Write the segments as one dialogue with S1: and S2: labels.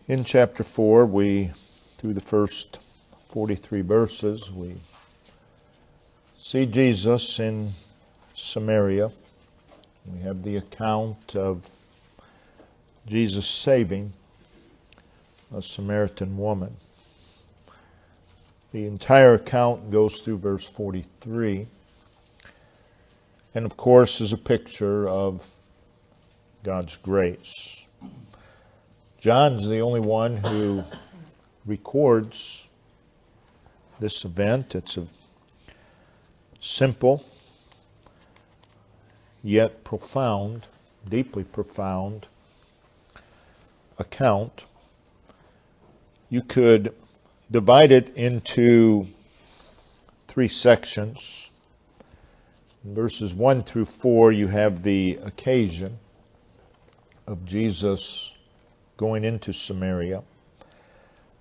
S1: In chapter 4, through the first 43 verses, we see Jesus in Samaria. We have the account of Jesus saving a Samaritan woman. The entire account goes through verse 43, and of course is a picture of God's grace. John's the only one who records this event. It's a simple, yet profound, deeply profound account. You could divide it into three sections. In verses 1 through 4, you have the occasion of Jesus going into Samaria.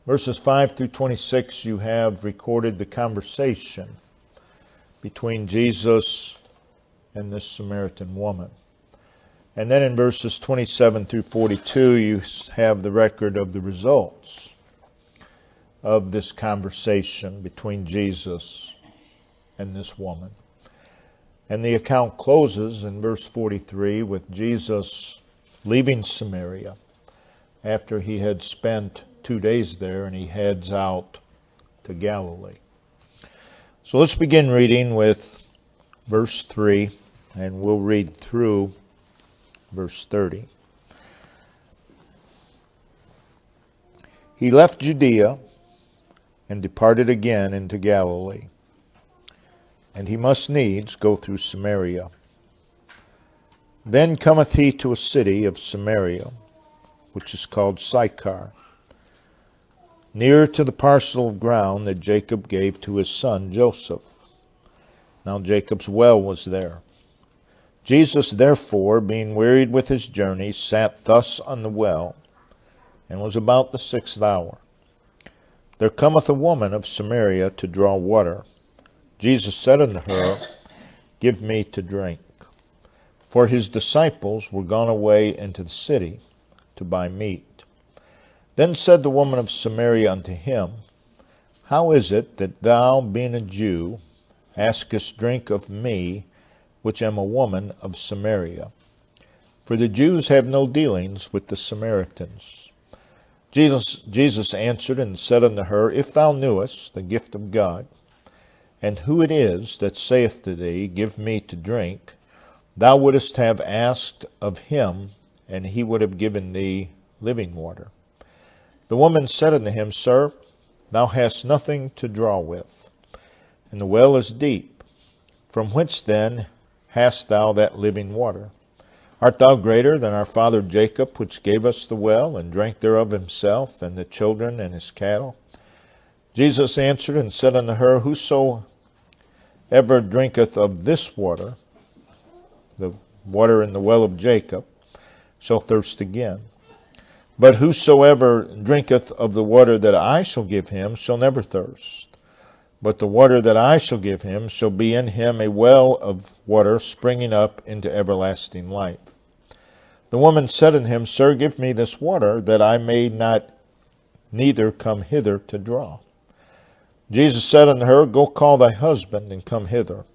S1: Verses 5 through 26, you have recorded the conversation between Jesus and this Samaritan woman. And then in verses 27 through 42, you have the record of the results of this conversation between Jesus and this woman. And the account closes in verse 43 with Jesus leaving Samaria after he had spent 2 days there, and he heads out to Galilee. So let's begin reading with verse 3, and we'll read through verse 30. He left Judea and departed again into Galilee, and he must needs go through Samaria. Then cometh he to a city of Samaria, which is called Sychar, near to the parcel of ground that Jacob gave to his son Joseph. Now Jacob's well was there. Jesus therefore, being wearied with his journey, sat thus on the well, and was about the 6th hour. There cometh a woman of Samaria to draw water. Jesus said unto her, Give me to drink. For his disciples were gone away into the city to buy meat. Then said the woman of Samaria unto him, How is it that thou, being a Jew, askest drink of me, which am a woman of Samaria? For the Jews have no dealings with the Samaritans. Jesus answered and said unto her, If thou knewest the gift of God, and who it is that saith to thee, Give me to drink, thou wouldest have asked of him, and he would have given thee living water. The woman said unto him, Sir, thou hast nothing to draw with, and the well is deep. From whence then hast thou that living water? Art thou greater than our father Jacob, which gave us the well, and drank thereof himself, and the children, and his cattle? Jesus answered and said unto her, Whosoever drinketh of this water, the water in the well of Jacob, shall thirst again. But whosoever drinketh of the water that I shall give him shall never thirst. But the water that I shall give him shall be in him a well of water springing up into everlasting life. The woman said unto him, Sir, give me this water, that I may not neither come hither to draw. Jesus said unto her, Go call thy husband, and come hither.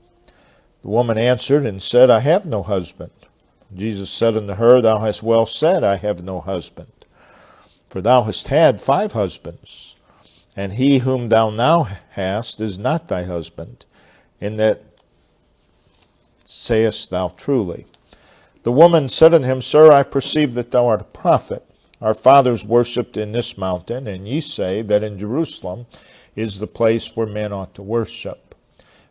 S1: The woman answered and said, I have no husband. Jesus said unto her, Thou hast well said, I have no husband. For thou hast had 5 husbands, and he whom thou now hast is not thy husband. In that sayest thou truly. The woman said unto him, Sir, I perceive that thou art a prophet. Our fathers worshipped in this mountain, and ye say that in Jerusalem is the place where men ought to worship.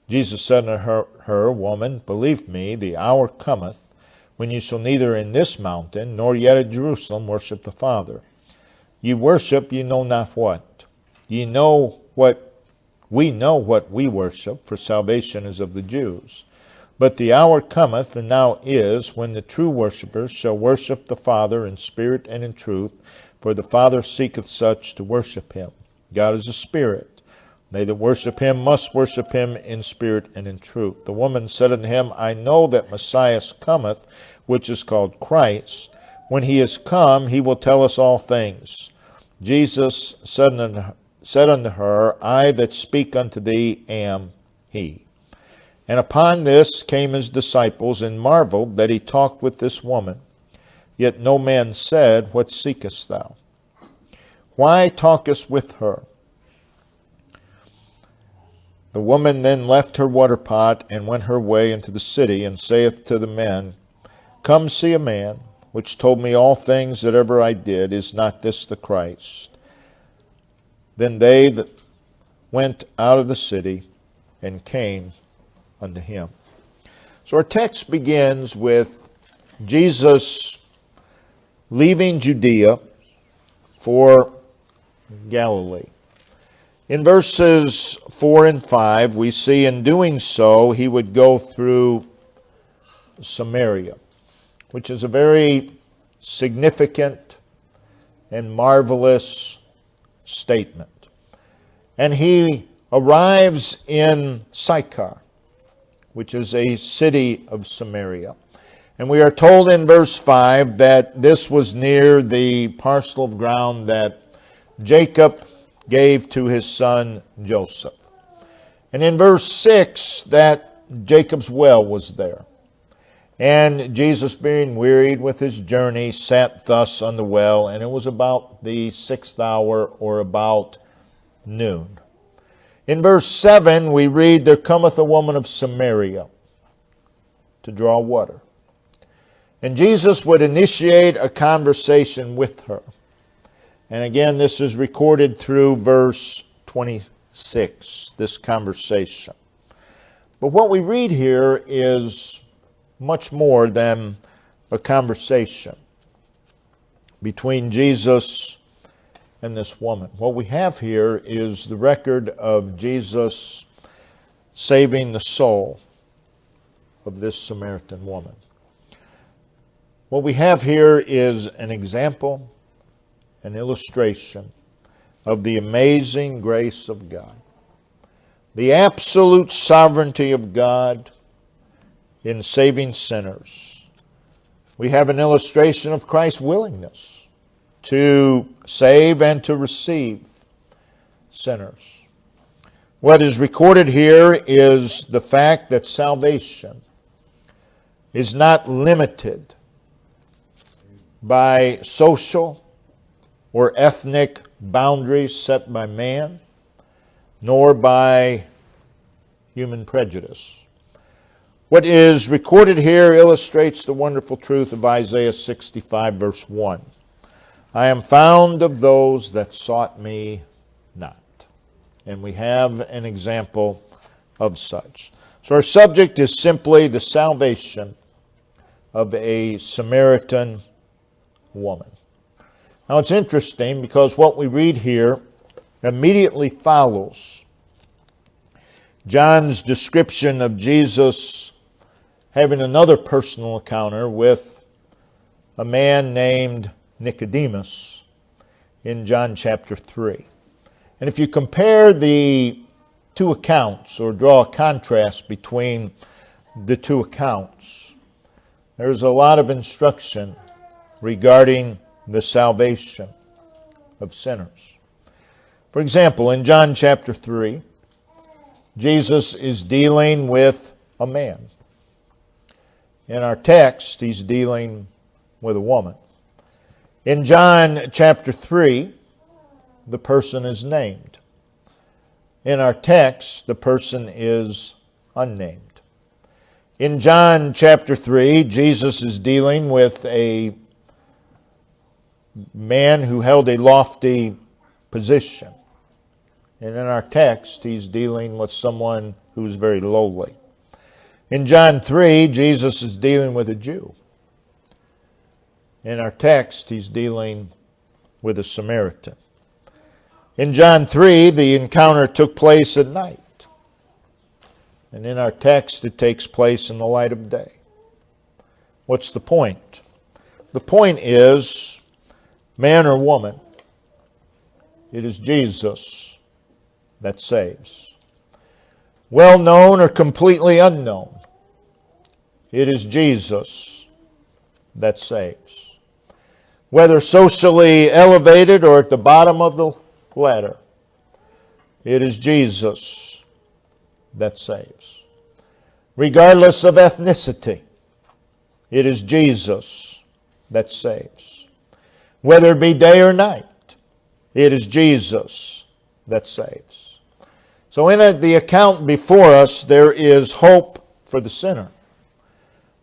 S1: Jesus said unto her, Woman, believe me, the hour cometh, when ye shall neither in this mountain, nor yet at Jerusalem worship the Father. Ye worship ye know not what. We know what we worship, for salvation is of the Jews. But the hour cometh, and now is, when the true worshippers shall worship the Father in spirit and in truth, for the Father seeketh such to worship him. God is a spirit. They that worship him must worship him in spirit and in truth. The woman said unto him, I know that Messiah cometh, which is called Christ. When he is come, he will tell us all things. Jesus said unto her, I that speak unto thee am he. And upon this came his disciples, and marveled that he talked with this woman. Yet no man said, What seekest thou? Why talkest with her? The woman then left her water pot, and went her way into the city, and saith to the men, Come see a man, which told me all things that ever I did. Is not this the Christ? Then they that went out of the city, and came unto him. So our text begins with Jesus leaving Judea for Galilee. In verses 4 and 5, we see in doing so, he would go through Samaria, which is a very significant and marvelous statement. And he arrives in Sychar, which is a city of Samaria. And we are told in verse 5 that this was near the parcel of ground that Jacob gave to his son Joseph. And in verse 6 that Jacob's well was there. And Jesus, being wearied with his journey, sat thus on the well, and it was about the 6th hour, or about noon. In verse 7 we read, There cometh a woman of Samaria to draw water. And Jesus would initiate a conversation with her. And again, this is recorded through verse 26, this conversation. But what we read here is much more than a conversation between Jesus and this woman. What we have here is the record of Jesus saving the soul of this Samaritan woman. What we have here is an example, an illustration of the amazing grace of God, the absolute sovereignty of God in saving sinners. We have an illustration of Christ's willingness to save and to receive sinners. What is recorded here is the fact that salvation is not limited by social or ethnic boundaries set by man, nor by human prejudice. What is recorded here illustrates the wonderful truth of Isaiah 65, verse 1. I am found of those that sought me not. And we have an example of such. So our subject is simply the salvation of a Samaritan woman. Now it's interesting because what we read here immediately follows John's description of Jesus having another personal encounter with a man named Nicodemus in John chapter 3. And if you compare the two accounts, or draw a contrast between the two accounts, there's a lot of instruction regarding the salvation of sinners. For example, in John chapter 3, Jesus is dealing with a man. In our text, he's dealing with a woman. In John chapter 3, the person is named. In our text, the person is unnamed. In John chapter 3, Jesus is dealing with a man who held a lofty position. And in our text, he's dealing with someone who is very lowly. In John 3, Jesus is dealing with a Jew. In our text, he's dealing with a Samaritan. In John 3, the encounter took place at night. And in our text, it takes place in the light of day. What's the point? The point is, man or woman, it is Jesus that saves. Well known or completely unknown, it is Jesus that saves. whether socially elevated or at the bottom of the ladder. It is Jesus that saves. Regardless of ethnicity, it is Jesus that saves. Whether it be day or night, it is Jesus that saves. So in the account before us, there is hope for the sinner.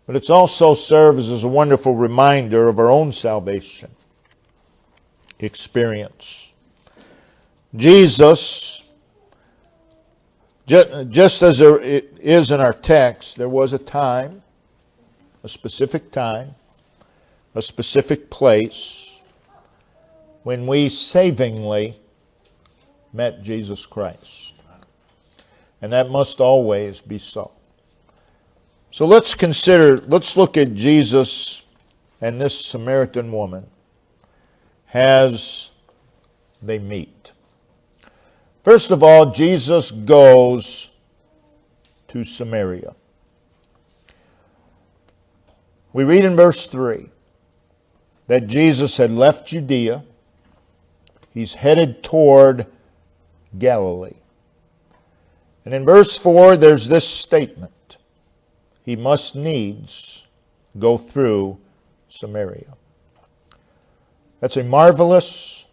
S1: But it also serves as a wonderful reminder of our own salvation experience. Jesus, just as it is in our text, there was a time, a specific time, a specific place when we savingly met Jesus Christ. And that must always be so. So let's look at Jesus and this Samaritan woman as they meet. First of all, Jesus goes to Samaria. We read in verse 3 that Jesus had left Judea. He's headed toward Galilee. And in verse 4, there's this statement. He must needs go through Samaria. That's a marvelous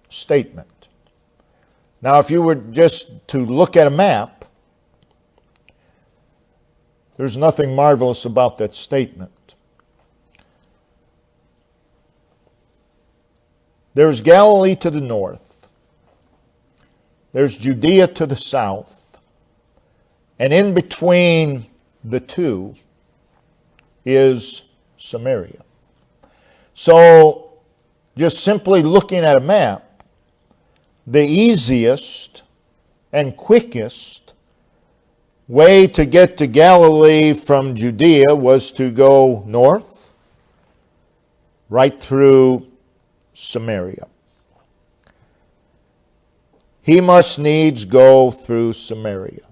S1: statement. Now, if you were just to look at a map, there's nothing marvelous about that statement. There's Galilee to the north. There's Judea to the south. And in between the two is Samaria. So, just simply looking at a map, the easiest and quickest way to get to Galilee from Judea was to go north, right through Samaria. He must needs go through Samaria.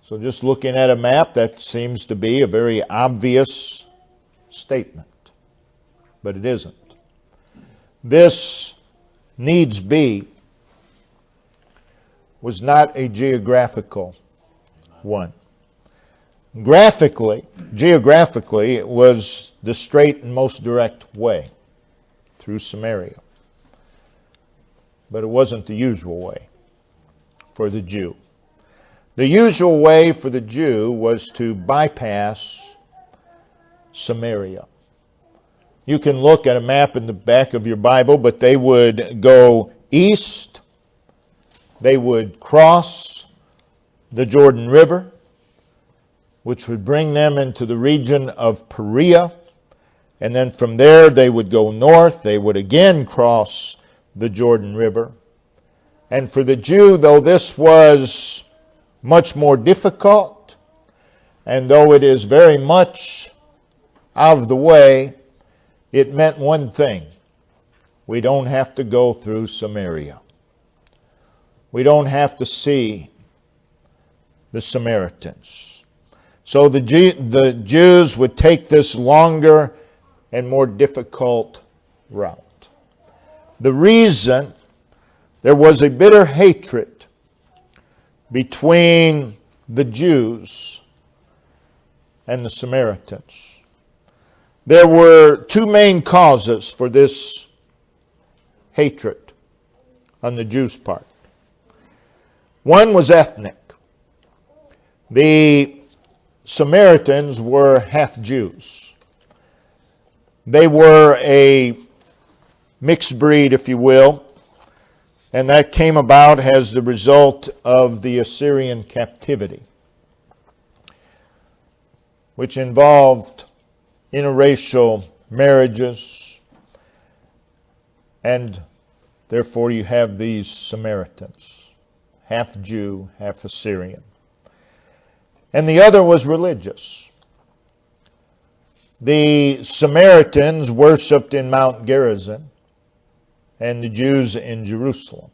S1: So just looking at a map, that seems to be a very obvious statement. But it isn't. This needs be was not a geographical one. Geographically, it was the straight and most direct way through Samaria. But it wasn't the usual way for the Jew. The usual way for the Jew was to bypass Samaria. You can look at a map in the back of your Bible, but they would go east. They would cross the Jordan River, which would bring them into the region of Perea. And then from there they would go north. They would again cross the Jordan River. And for the Jew, though this was much more difficult, and though it is very much out of the way, it meant one thing. We don't have to go through Samaria. We don't have to see the Samaritans. So the Jews would take this longer and more difficult route. The reason there was a bitter hatred between the Jews and the Samaritans. There were two main causes for this hatred on the Jews' part. One was ethnic. The Samaritans were half Jews. They were a mixed breed, if you will, and that came about as the result of the Assyrian captivity, which involved interracial marriages, and therefore you have these Samaritans, half Jew, half Assyrian. And the other was religious. The Samaritans worshipped in Mount Gerizim, and the Jews in Jerusalem.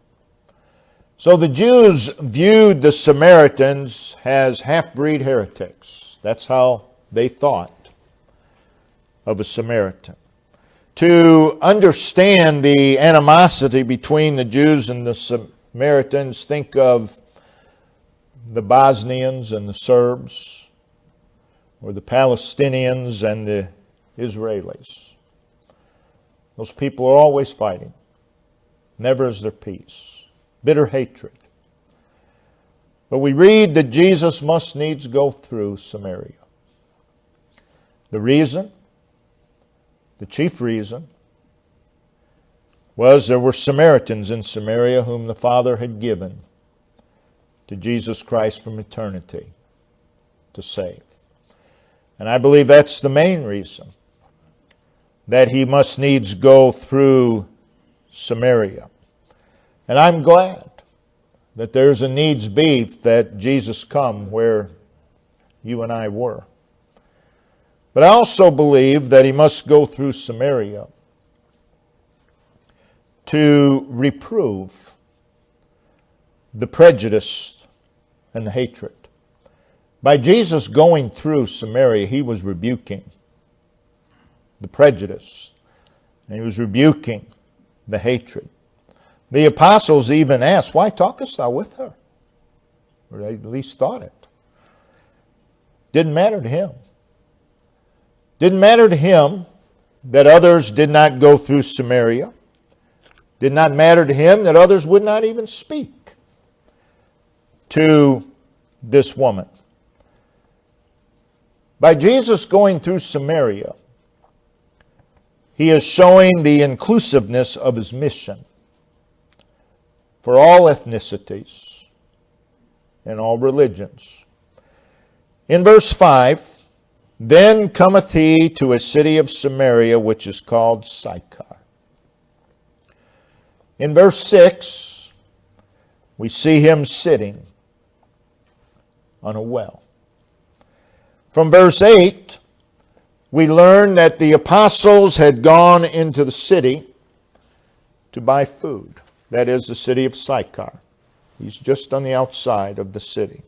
S1: So the Jews viewed the Samaritans as half-breed heretics. That's how they thought of a Samaritan. To understand the animosity between the Jews and the Samaritans, think of the Bosnians and the Serbs, or the Palestinians and the Israelis. Those people are always fighting. Never is there peace. Bitter hatred. But we read that Jesus must needs go through Samaria. The reason, the chief reason, was there were Samaritans in Samaria whom the Father had given to Jesus Christ from eternity to save. And I believe that's the main reason that he must needs go through Samaria. And I'm glad that there's a needs be that Jesus come where you and I were. But I also believe that he must go through Samaria to reprove the prejudice and the hatred. By Jesus going through Samaria, he was rebuking the prejudice, and he was rebuking the hatred. The apostles even asked, "Why talkest thou with her?" Or they at least thought it. Didn't matter to him. Didn't matter to him that others did not go through Samaria. Did not matter to him that others would not even speak to this woman. By Jesus going through Samaria, he is showing the inclusiveness of his mission for all ethnicities and all religions. In verse 5, then cometh he to a city of Samaria, which is called Sychar. In verse 6, we see him sitting on a well. From verse 8, we learn that the apostles had gone into the city to buy food. That is the city of Sychar. He's just on the outside of the city.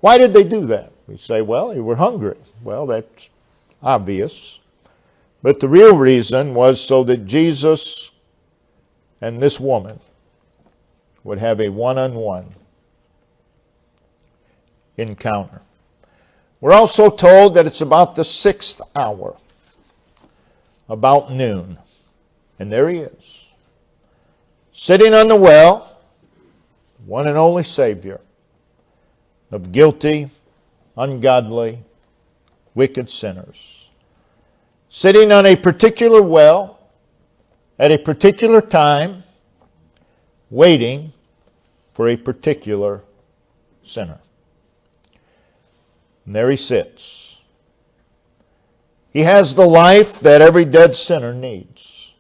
S1: Why did they do that? We say, well, they were hungry. Well, that's obvious. But the real reason was so that Jesus and this woman would have a one-on-one encounter. We're also told that it's about the 6th hour, about noon. And there he is, sitting on the well, one and only Savior of guilty, ungodly, wicked sinners. Sitting on a particular well, at a particular time, waiting for a particular sinner. And there he sits. He has the life that every dead sinner needs.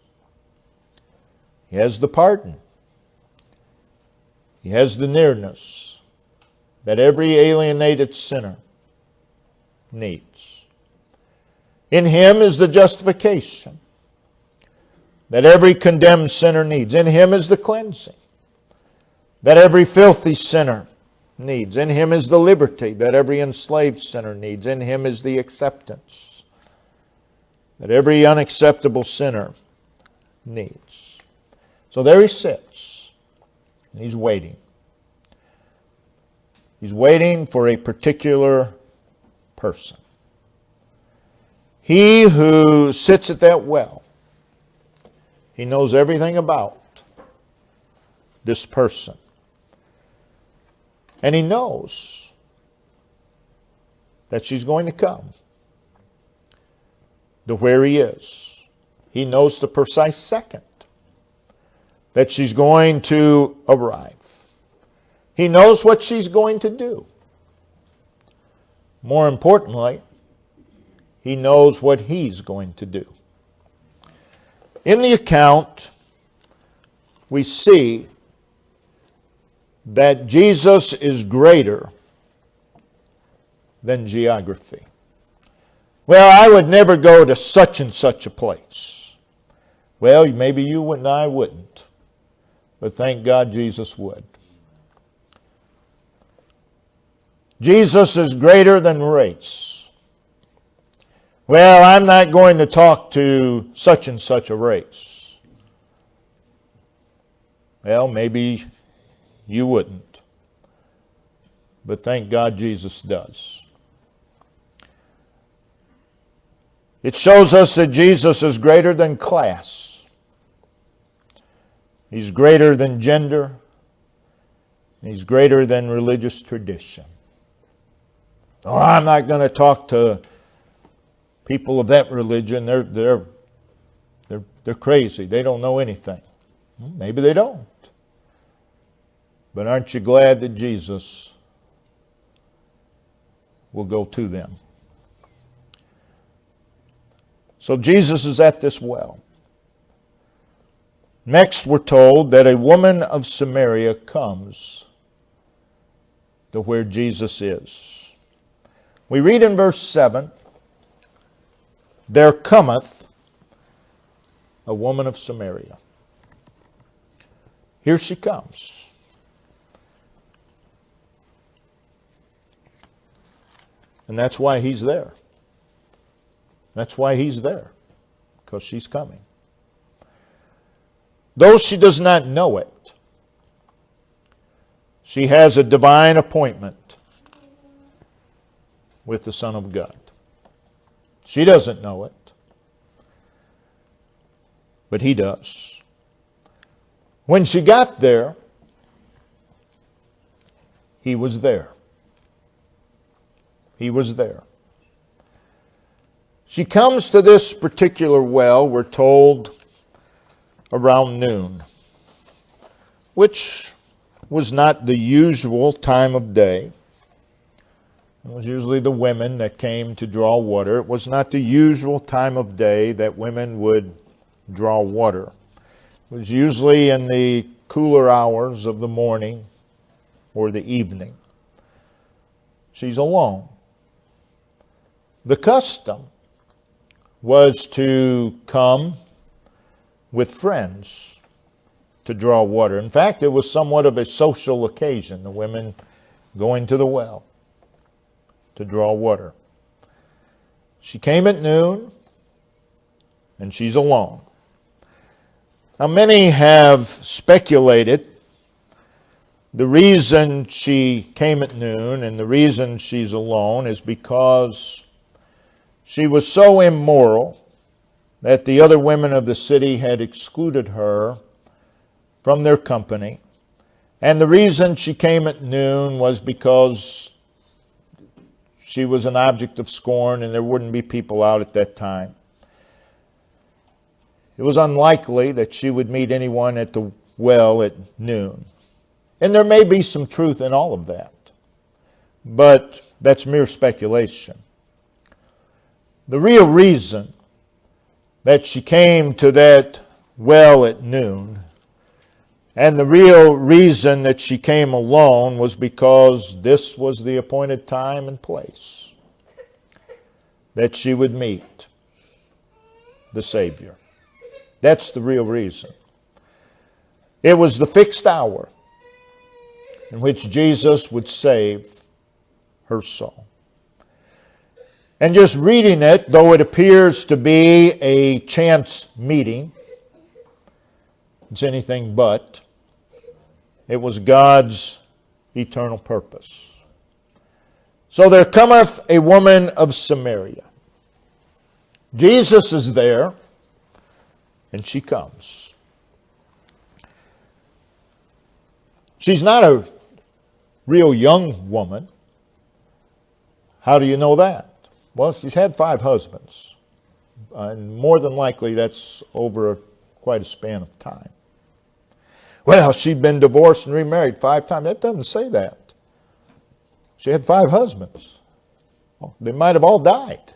S1: He has the pardon. He has the nearness that every alienated sinner needs. In him is the justification that every condemned sinner needs. In him is the cleansing that every filthy sinner needs. In him is the liberty that every enslaved sinner needs. In him is the acceptance that every unacceptable sinner needs. So there he sits, and he's waiting. He's waiting for a particular person. He who sits at that well, he knows everything about this person. And he knows that she's going to come to where he is. He knows the precise second that she's going to arrive. He knows what she's going to do. More importantly, he knows what he's going to do. In the account, we see that Jesus is greater than geography. Well, I would never go to such and such a place. Well, maybe you wouldn't, I wouldn't. But thank God Jesus would. Jesus is greater than race. Well, I'm not going to talk to such and such a race. Well, maybe you wouldn't. But thank God Jesus does. It shows us that Jesus is greater than class. He's greater than gender. He's greater than religious tradition. Oh, I'm not going to talk to people of that religion. They're crazy. They don't know anything. Well, maybe they don't. But aren't you glad that Jesus will go to them? So Jesus is at this well. Next, we're told that a woman of Samaria comes to where Jesus is. We read in verse 7, there cometh a woman of Samaria. Here she comes. And that's why he's there. That's why he's there, because she's coming. Though she does not know it, she has a divine appointment with the Son of God. She doesn't know it, but he does. When she got there, he was there. He was there. She comes to this particular well, we're told, around noon, which was not the usual time of day. It was usually the women that came to draw water. It was not the usual time of day that women would draw water. It was usually in the cooler hours of the morning or the evening. She's alone. The custom was to come with friends to draw water. In fact, it was somewhat of a social occasion, the women going to the well to draw water. She came at noon, and she's alone. Now, many have speculated the reason she came at noon and the reason she's alone is because she was so immoral that the other women of the city had excluded her from their company. And the reason she came at noon was because she was an object of scorn and there wouldn't be people out at that time. It was unlikely that she would meet anyone at the well at noon. And there may be some truth in all of that, but that's mere speculation. The real reason that she came to that well at noon, and the real reason that she came alone, was because this was the appointed time and place that she would meet the Savior. That's the real reason. It was the fixed hour in which Jesus would save her soul. And just reading it, though it appears to be a chance meeting, it's anything but. It was God's eternal purpose. So there cometh a woman of Samaria. Jesus is there, and she comes. She's not a real young woman. How do you know that? Well, she's had 5 husbands. And more than likely, that's over quite a span of time. Well, she'd been divorced and remarried 5 times. That doesn't say that. She had 5 husbands. Well, they might have all died.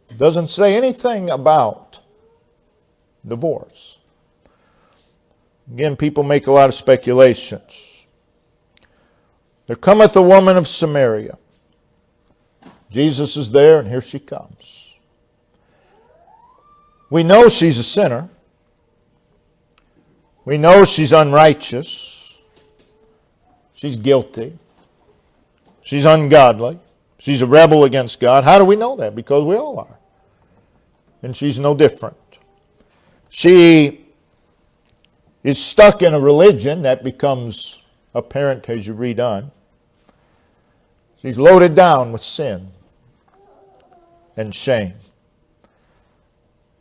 S1: It doesn't say anything about divorce. Again, people make a lot of speculations. There cometh a woman of Samaria. Jesus is there, and here she comes. We know she's a sinner. We know she's unrighteous. She's guilty. She's ungodly. She's a rebel against God. How do we know that? Because we all are. And she's no different. She is stuck in a religion that becomes apparent as you read on. She's loaded down with sin and shame.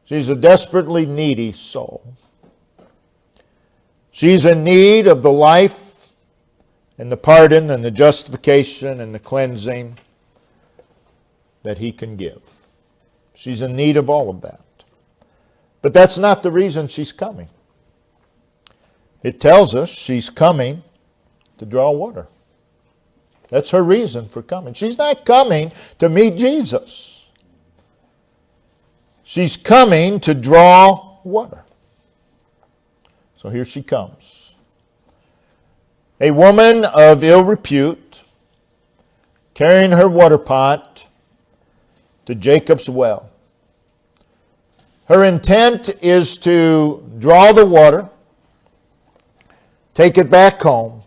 S1: She's a desperately needy soul. She's in need of the life and the pardon and the justification and the cleansing that He can give. She's in need of all of that. But that's not the reason she's coming. It tells us she's coming to draw water. That's her reason for coming. She's not coming to meet Jesus. She's coming to draw water. So here she comes. A woman of ill repute, carrying her water pot to Jacob's well. Her intent is to draw the water, take it back home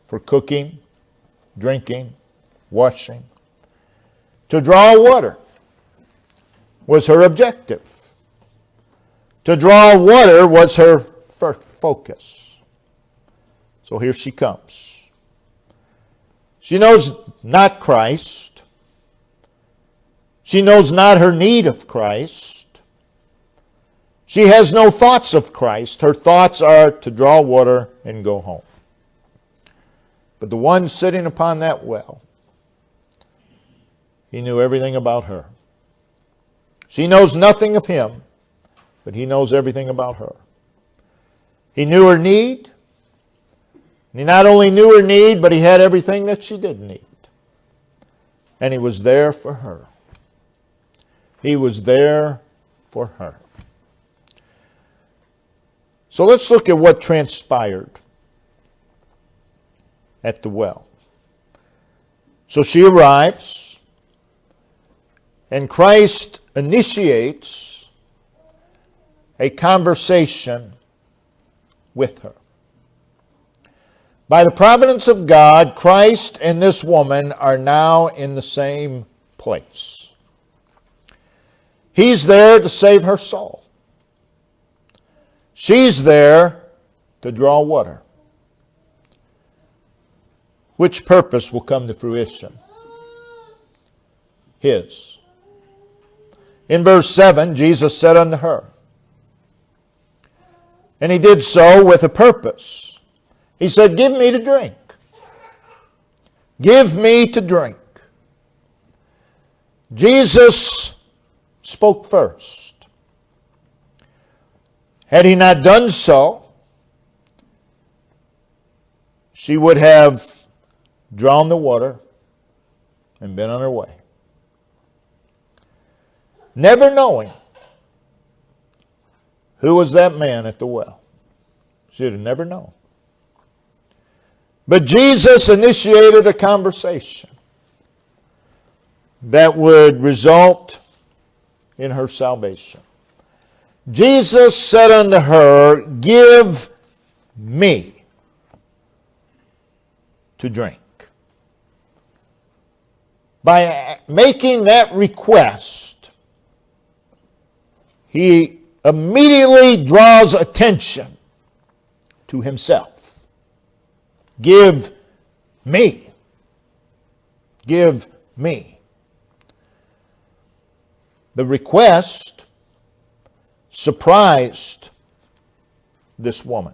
S1: for cooking, drinking, washing. To draw water was her objective. To draw water was her focus. So here she comes. She knows not Christ. She knows not her need of Christ. She has no thoughts of Christ. Her thoughts are to draw water and go home. But the one sitting upon that well, he knew everything about her. She knows nothing of him, but he knows everything about her. He knew her need. He not only knew her need, but he had everything that she did need. And he was there for her. He was there for her. So let's look at what transpired at the well. So she arrives, and Christ initiates a conversation with her. By the providence of God, Christ and this woman are now in the same place. He's there to save her soul. She's there to draw water. Which purpose will come to fruition? His. In verse 7, Jesus said unto her, and he did so with a purpose. He said, give me to drink. Give me to drink. Jesus spoke first. Had he not done so, she would have drawn the water and been on her way. Never knowing who was that man at the well. She would have never known. But Jesus initiated a conversation that would result in her salvation. Jesus said unto her, give me to drink. By making that request, he immediately draws attention to himself. Give me. Give me. The request surprised this woman.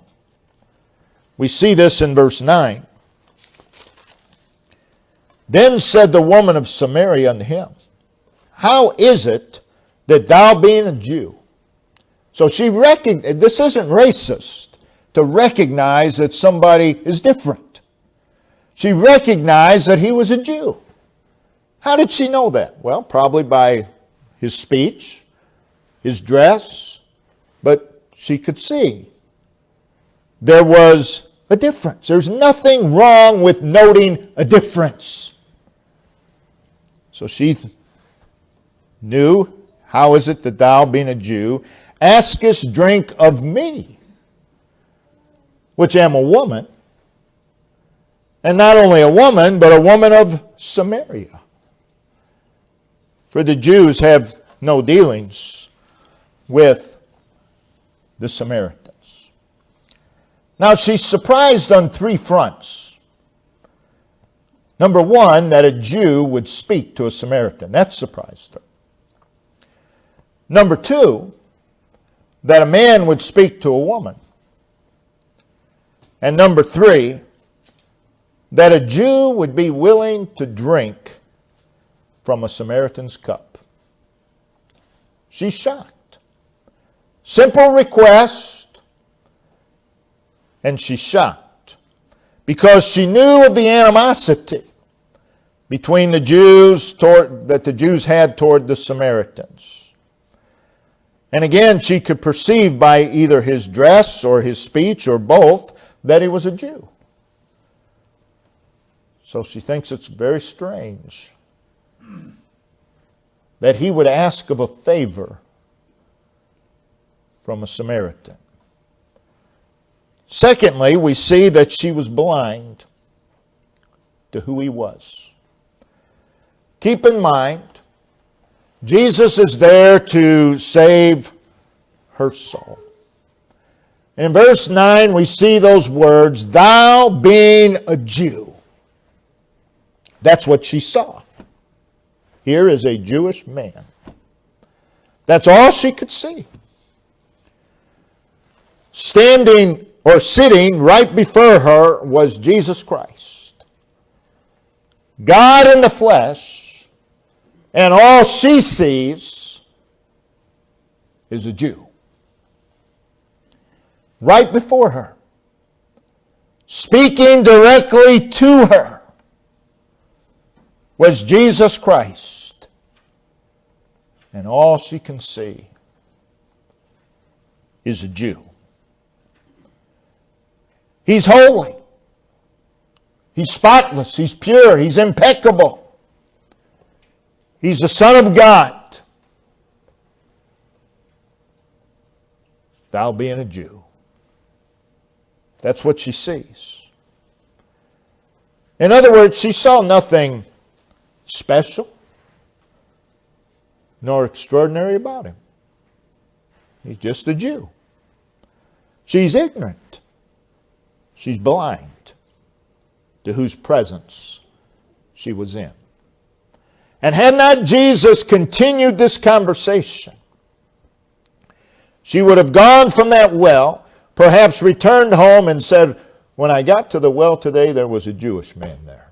S1: We see this in verse 9. Then said the woman of Samaria unto him, how is it that thou being a Jew? So she recognized, this isn't racist, to recognize that somebody is different. She recognized that he was a Jew. How did she know that? Well, probably by his speech, his dress, but she could see there was a difference. There's nothing wrong with noting a difference. So she knew, how is it that thou, being a Jew, askest drink of me, which am a woman? And not only a woman, but a woman of Samaria. For the Jews have no dealings with the Samaritans. Now she's surprised on three fronts. Number one, that a Jew would speak to a Samaritan. That surprised her. Number two, that a man would speak to a woman. And number three, that a Jew would be willing to drink from a Samaritan's cup. She's shocked. Simple request, and she's shocked because she knew of the animosity between the Jews that the Jews had toward the Samaritans. And again, she could perceive by either his dress or his speech or both that he was a Jew. So she thinks it's very strange that he would ask of a favor from a Samaritan. Secondly, we see that she was blind to who he was. Keep in mind, Jesus is there to save her soul. In verse 9, we see those words, thou being a Jew. That's what she saw. Here is a Jewish man. That's all she could see. Standing or sitting right before her was Jesus Christ, God in the flesh, and all she sees is a Jew. Right before her, speaking directly to her, was Jesus Christ. And all she can see is a Jew. He's holy. He's spotless. He's pure. He's impeccable. He's the Son of God. Thou being a Jew. That's what she sees. In other words, she saw nothing special nor extraordinary about him. He's just a Jew. She's ignorant. She's blind to whose presence she was in. And had not Jesus continued this conversation, she would have gone from that well, perhaps returned home and said, when I got to the well today, there was a Jewish man there.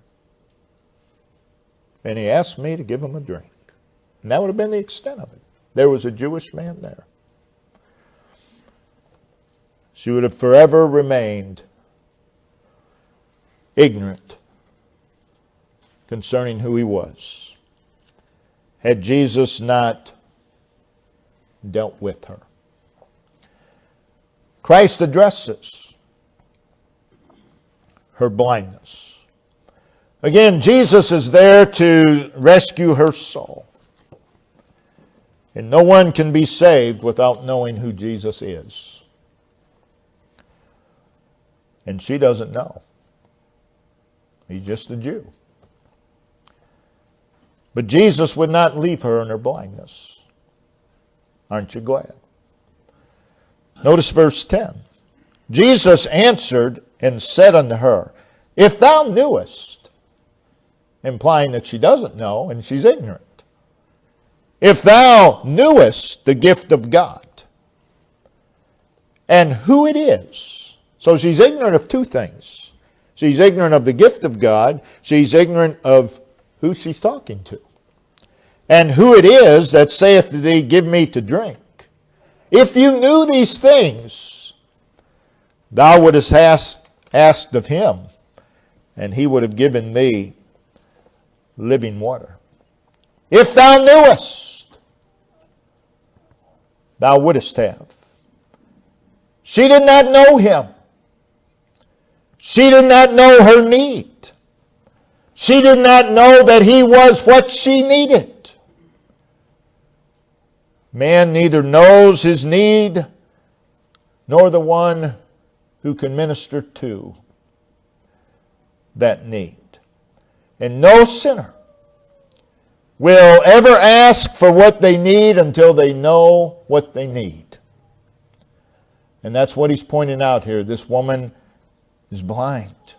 S1: And he asked me to give him a drink. And that would have been the extent of it. There was a Jewish man there. She would have forever remained ignorant concerning who he was, had Jesus not dealt with her. Christ addresses her blindness. Again, Jesus is there to rescue her soul. And no one can be saved without knowing who Jesus is. And she doesn't know. He's just a Jew. But Jesus would not leave her in her blindness. Aren't you glad? Notice verse 10. Jesus answered and said unto her, if thou knewest, implying that she doesn't know and she's ignorant. If thou knewest the gift of God and who it is. So she's ignorant of two things. She's ignorant of the gift of God. She's ignorant of who she's talking to. And who it is that saith to thee, give me to drink. If you knew these things, thou wouldst asked of him, and he would have given thee living water. If thou knewest, thou wouldst have. She did not know him. She did not know her need. She did not know that he was what she needed. Man neither knows his need nor the one who can minister to. that need. And no sinner will ever ask for what they need until they know what they need. And that's what he's pointing out here. This woman is blind.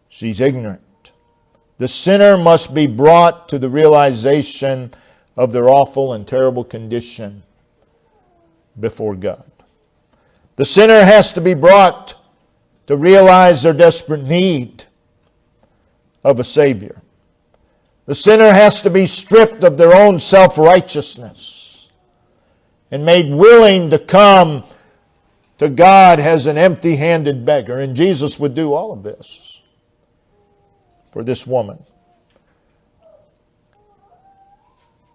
S1: She's ignorant. The sinner must be brought to the realization of their awful and terrible condition before God. The sinner has to be brought to realize their desperate need of a Savior. The sinner has to be stripped of their own self-righteousness and made willing to come to God as an empty-handed beggar. And Jesus would do all of this for this woman.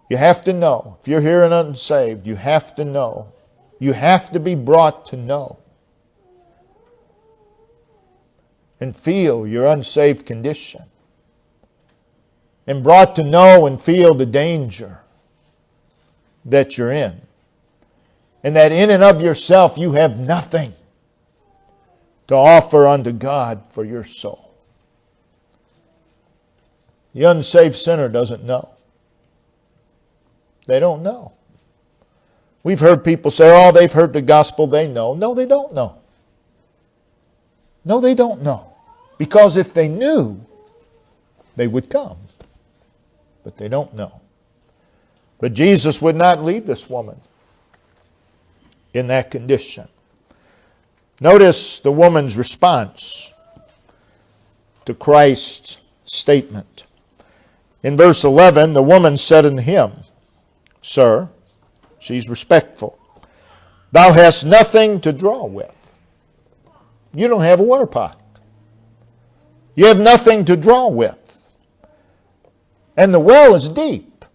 S1: You have to know. If you're here and unsaved, you have to know. You have to be brought to know and feel your unsaved condition. And brought to know and feel the danger that you're in. And that in and of yourself you have nothing to offer unto God for your soul. The unsaved sinner doesn't know. They don't know. We've heard people say, oh, they've heard the gospel, they know. No, they don't know. No, they don't know. Because if they knew, they would come. But they don't know. But Jesus would not leave this woman in that condition. Notice the woman's response to Christ's statement. In verse 11, the woman said unto him, Sir, she's respectful, thou hast nothing to draw with. You don't have a water pot. You have nothing to draw with. And the well is deep.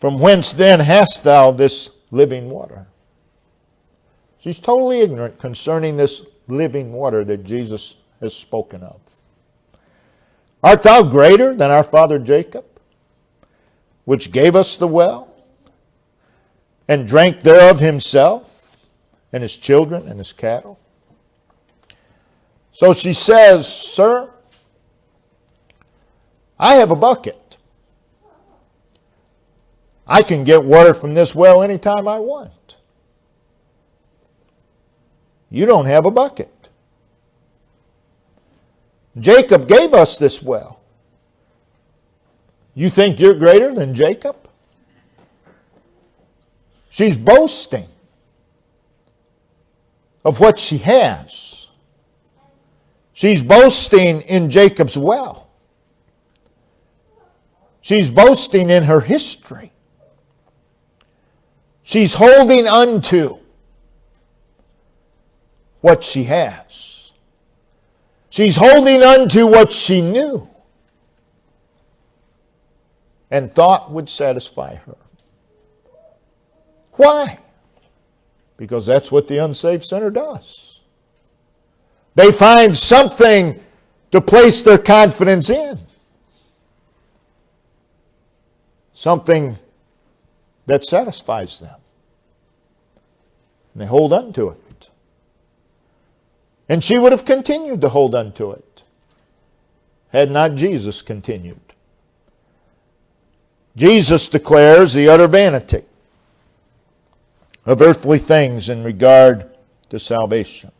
S1: From whence then hast thou this living water? She's totally ignorant concerning this living water that Jesus has spoken of. Art thou greater than our father Jacob, which gave us the well, and drank thereof himself, and his children, and his cattle? So she says, Sir, I have a bucket. I can get water from this well anytime I want. You don't have a bucket. Jacob gave us this well. You think you're greater than Jacob? She's boasting of what she has. She's boasting in Jacob's well. She's boasting in her history. She's holding unto what she has. She's holding unto what she knew and thought would satisfy her. Why? Because that's what the unsaved sinner does. They find something to place their confidence in. Something that satisfies them. And they hold on to it. And she would have continued to hold on to it had not Jesus continued. Jesus declares the utter vanity of earthly things in regard to salvation.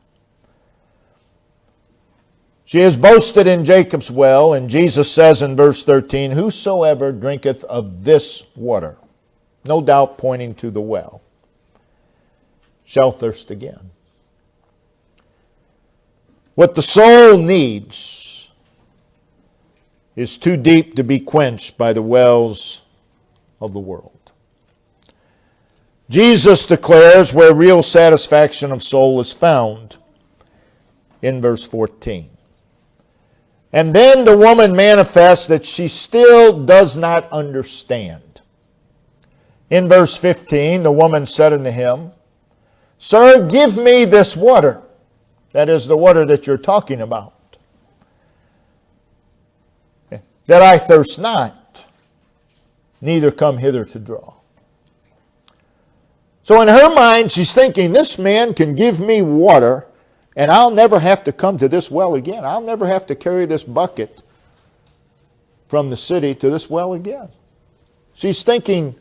S1: She has boasted in Jacob's well, and Jesus says in verse 13, Whosoever drinketh of this water, no doubt pointing to the well, shall thirst again. What the soul needs is too deep to be quenched by the wells of the world. Jesus declares where real satisfaction of soul is found in verse 14. And then the woman manifests that she still does not understand. In verse 15, the woman said unto him, Sir, give me this water. That is the water that you're talking about. That I thirst not, neither come hither to draw. So in her mind, she's thinking, this man can give me water, And I'll never have to come to this well again. I'll never have to carry this bucket from the city to this well again. She's thinking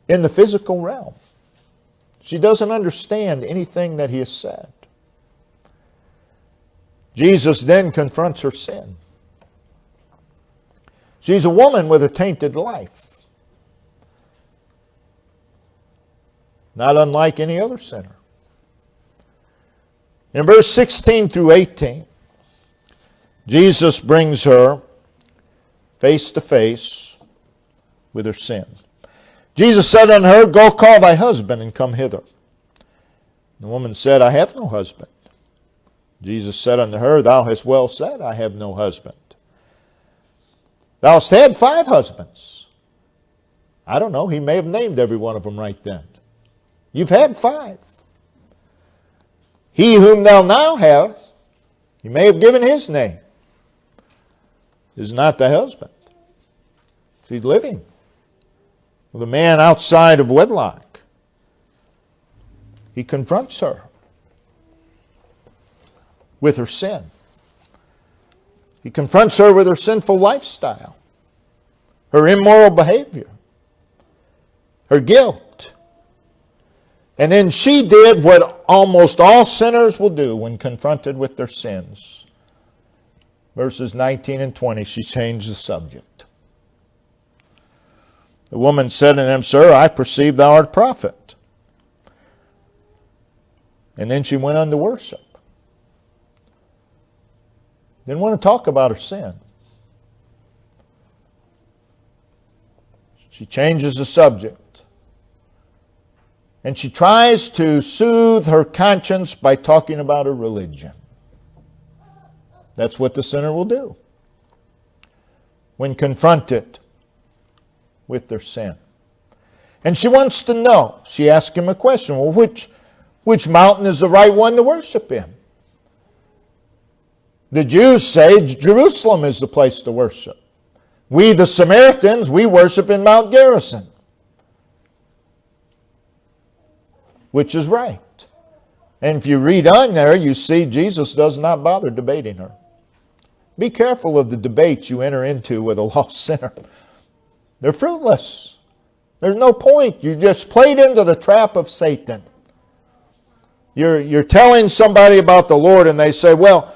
S1: in the physical realm. She doesn't understand anything that he has said. Jesus then confronts her sin. She's a woman with a tainted life, not unlike any other sinner. In verse 16 through 18, Jesus brings her face to face with her sin. Jesus said unto her, Go call thy husband and come hither. The woman said, I have no husband. Jesus said unto her, Thou hast well said, I have no husband. Thou hast had 5 husbands. I don't know, he may have named every one of them right then. You've had 5. He whom thou now hast, he may have given his name, is not thy husband. She's living with a man outside of wedlock. He confronts her with her sin. He confronts her with her sinful lifestyle, her immoral behavior, her guilt. And then she did what almost all sinners will do when confronted with their sins. Verses 19 and 20, she changed the subject. The woman said unto him, Sir, I perceive thou art a prophet. And then she went on to worship. Didn't want to talk about her sin. She changes the subject. And she tries to soothe her conscience by talking about her religion. That's what the sinner will do when confronted with their sin. And she wants to know. She asks him a question. Well, which mountain is the right one to worship in? The Jews say Jerusalem is the place to worship. We, the Samaritans, we worship in Mount Gerizim. Which is right. And if you read on there, you see Jesus does not bother debating her. Be careful of the debates you enter into with a lost sinner. They're fruitless. There's no point. You just played into the trap of Satan. You're telling somebody about the Lord and they say, well,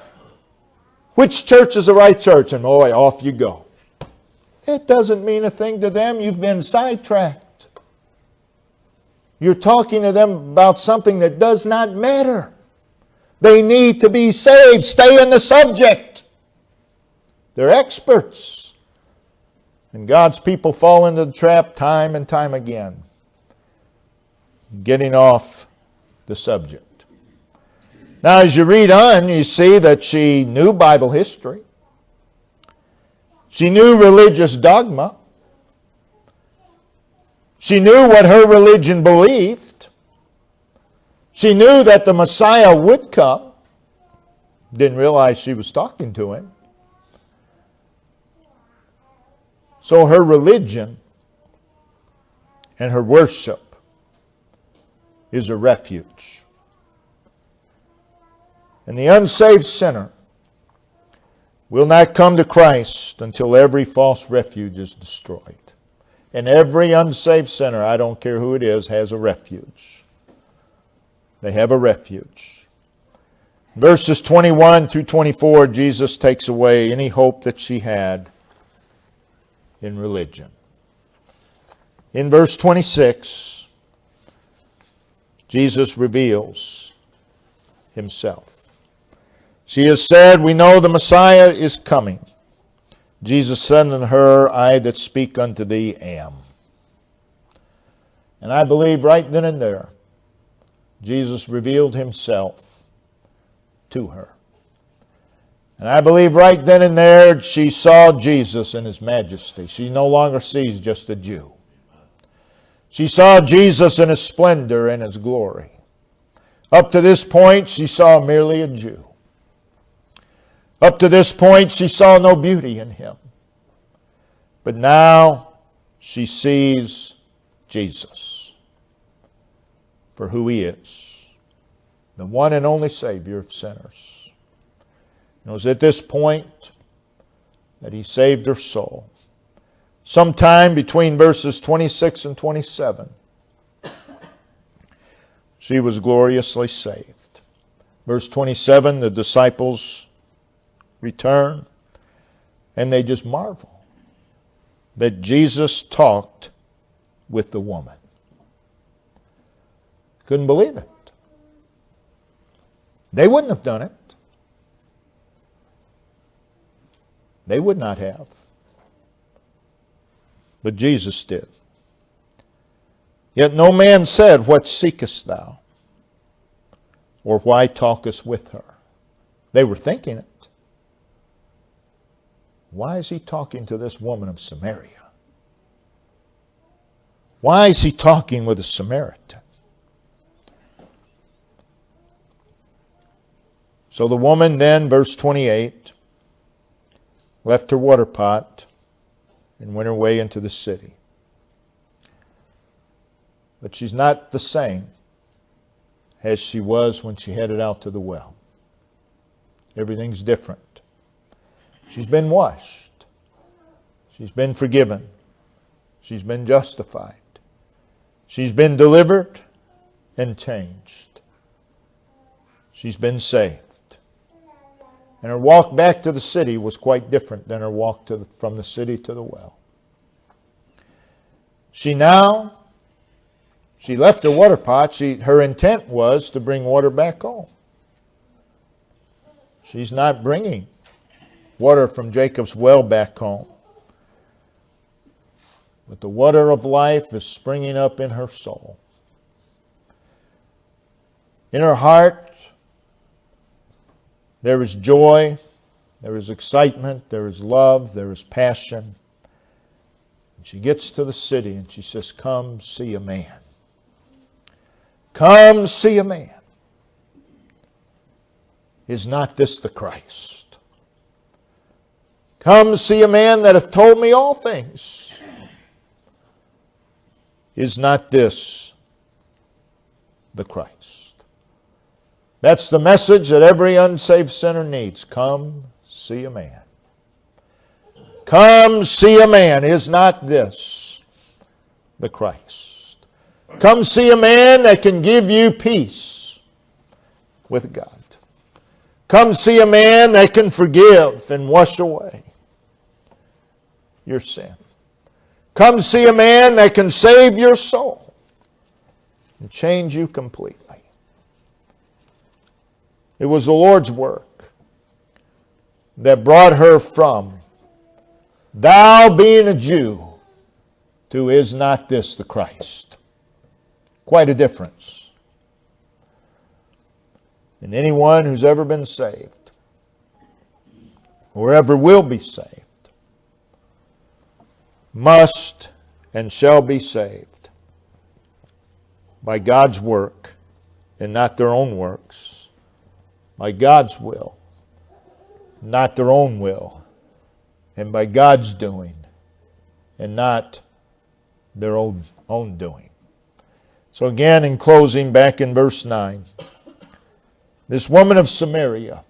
S1: which church is the right church? And boy, off you go. It doesn't mean a thing to them. You've been sidetracked. You're talking to them about something that does not matter. They need to be saved. Stay in the subject. They're experts. And God's people fall into the trap time and time again, getting off the subject. Now, as you read on, you see that she knew Bible history. She knew religious dogma. She knew what her religion believed. She knew that the Messiah would come. Didn't realize she was talking to him. So her religion and her worship is a refuge. And the unsaved sinner will not come to Christ until every false refuge is destroyed. And every unsaved sinner, I don't care who it is, has a refuge. They have a refuge. Verses 21 through 24, Jesus takes away any hope that she had in religion. In verse 26, Jesus reveals himself. She has said, we know the Messiah is coming. Jesus said unto her, I that speak unto thee am. And I believe right then and there, Jesus revealed himself to her. And I believe right then and there, she saw Jesus in his majesty. She no longer sees just a Jew. She saw Jesus in his splendor and his glory. Up to this point, she saw merely a Jew. Up to this point, she saw no beauty in him. But now she sees Jesus for who he is. the one and only Savior of sinners. And it was at this point that he saved her soul. Sometime between verses 26 and 27, she was gloriously saved. Verse 27, the disciples return, and they just marvel that Jesus talked with the woman. Couldn't believe it. They wouldn't have done it. They would not have. But Jesus did. Yet no man said, "What seekest thou?" or "Why talkest with her?" They were thinking it. Why is he talking to this woman of Samaria? Why is he talking with a Samaritan? So the woman then, verse 28, left her water pot and went her way into the city. But she's not the same as she was when she headed out to the well. Everything's different. She's been washed. She's been forgiven. She's been justified. She's been delivered and changed. She's been saved. And her walk back to the city was quite different than her walk from the city to the well. She left her water pot. Her intent was to bring water back home. She's not bringing water from Jacob's well back home. But the water of life is springing up in her soul. In her heart, there is joy, there is excitement, there is love, there is passion. And she gets to the city and she says, "Come see a man. Come see a man. Is not this the Christ? Come see a man that hath told me all things. Is not this the Christ?" That's the message that every unsaved sinner needs. Come see a man. Come see a man. Is not this the Christ? Come see a man that can give you peace with God. Come see a man that can forgive and wash away your sin. Come see a man that can save your soul and change you completely. It was the Lord's work that brought her from "Thou being a Jew" to "Is not this the Christ?" Quite a difference. And anyone who's ever been saved, or ever will be saved, must and shall be saved by God's work and not their own works. By God's will, not their own will, and by God's doing, and not their own doing. So again, in closing, back in verse 9, this woman of Samaria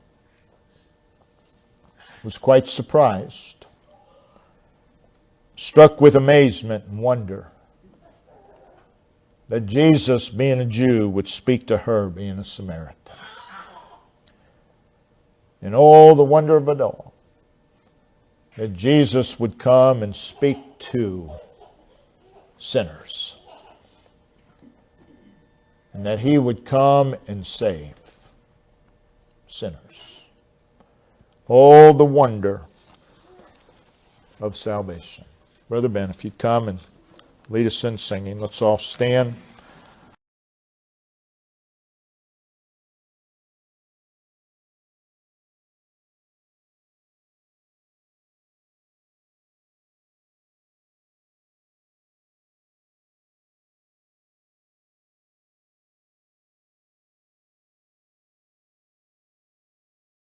S1: was quite surprised, struck with amazement and wonder that Jesus, being a Jew, would speak to her, being a Samaritan. And oh, the wonder of it all, that Jesus would come and speak to sinners. And that he would come and save sinners. Oh, the wonder of salvation. Brother Ben, if you'd come and lead us in singing, let's all stand.